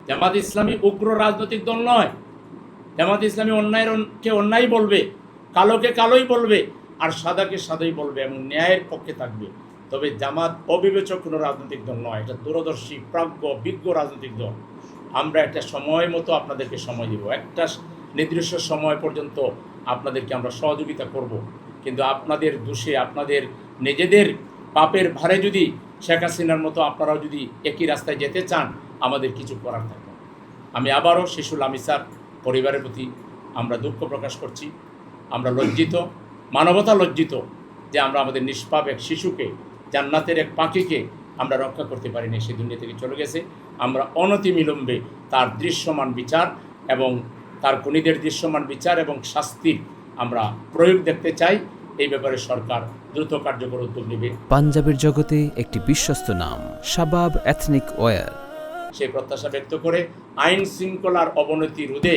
জামাত ইসলামী উগ্র রাজনৈতিক দল নয়। জামাত ইসলামী অন্যায়কে অন্যায় বলবে, কালোকে কালোই বলবে, আর সাদাকে সাদাই বলবে এবং ন্যায়ের পক্ষে থাকবে। তবে জামাত অবিবেচক কোনো রাজনৈতিক দল নয়, এটা দূরদর্শী প্রাজ্ঞ বিজ্ঞ রাজনৈতিক দল। আমরা একটা সময় মতো আপনাদেরকে সময় দেব, একটা নির্দিষ্ট সময় পর্যন্ত আপনাদেরকে আমরা সহযোগিতা করব। কিন্তু আপনাদের দোষে, আপনাদের নিজেদের পাপের ভারে যদি শেখ হাসিনার মতো আপনারাও যদি একই রাস্তায় যেতে চান, আমাদের কিছু করার থাকবে। আমি আবারও শিশুল আমিসার পরিবারের প্রতি আমরা দুঃখ প্রকাশ করছি। আমরা লজ্জিত, মানবতা লজ্জিত যে আমরা আমাদের নিষ্পাপ এক শিশুকে, জান্নাতের এক পাখিকে আমরা রক্ষা করতে পারিনি, সে দুনিয়া থেকে চলে গেছে। আমরা অনতিবিলম্বে তার দৃশ্যমান বিচার এবং তার খুনিদের দৃশ্যমান বিচার এবং শাস্তির আমরা প্রয়োগ দেখতে চাই। এই ব্যাপারে সরকার দ্রুত কার্যকর উদ্যোগ নেবে। পাঞ্জাবের জগতে একটি বিশ্বস্ত নাম, শাবাব এথনিক ওয়্যার। সেই প্রত্যাশা ব্যক্ত করে আইন শৃঙ্খলার অবনতি রোধে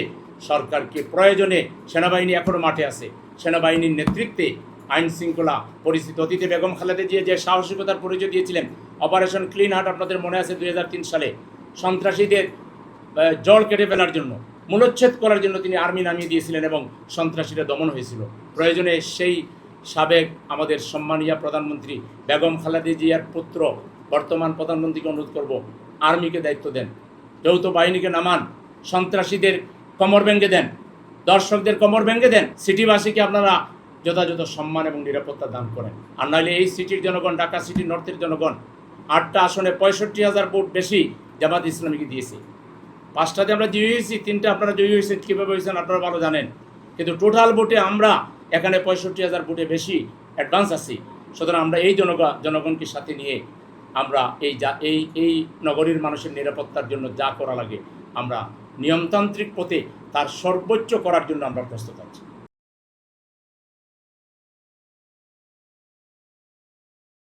সরকারকে প্রয়োজনে, সেনাবাহিনী এখনও মাঠে আছে, সেনাবাহিনীর নেতৃত্বে আইন শৃঙ্খলা পরিস্থিতি, অতীতে বেগম খালেদা জিয়া যে সাহসিকতার পরিচয় দিয়েছিলেন, অপারেশন ক্লিন হার্ট আপনাদের মনে আছে 2003 সালে সন্ত্রাসীদের জল কেটে ফেলার জন্য, মূলচ্ছেদ করার জন্য তিনি আর্মি নামিয়ে দিয়েছিলেন এবং সন্ত্রাসীরা দমন হয়েছিল। প্রয়োজনে সেই সাবেক আমাদের সম্মানীয় প্রধানমন্ত্রী বেগম খালেদা জিয়ার পুত্র বর্তমান প্রধানমন্ত্রীকে অনুরোধ করব, আর্মিকে দায়িত্ব দেন, যৌথ বাহিনীকে নামান, সন্ত্রাসীদের কোমর ভেঙে দেন, দর্শকদের কোমর ভেঙে দেন, সিটিবাসীকে আপনারা যথাযথ সম্মান এবং নিরাপত্তা দান করেন। আর নাহলে এই সিটির জনগণ, ঢাকা সিটি নর্থের জনগণ 8টা আসনে 65,000 ভোট বেশি জামাত ইসলামীকে দিয়েছে। 5টাতে আমরা জয়ী হয়েছি, 3টা আপনারা জয়ী হয়েছেন, কীভাবে হয়েছেন আপনারা ভালো জানেন। কিন্তু টোটাল ভোটে আমরা এখানে 65,000 ভোটে বেশি অ্যাডভান্স আছি। সুতরাং আমরা এই জনগণকে সাথে নিয়ে আমরা এই নগরীর মানুষের নিরাপত্তার জন্য যা করা লাগে আমরা নিয়মতান্ত্রিক পথে তার সর্বোচ্চ করার জন্য আমরা প্রস্তুত আছি।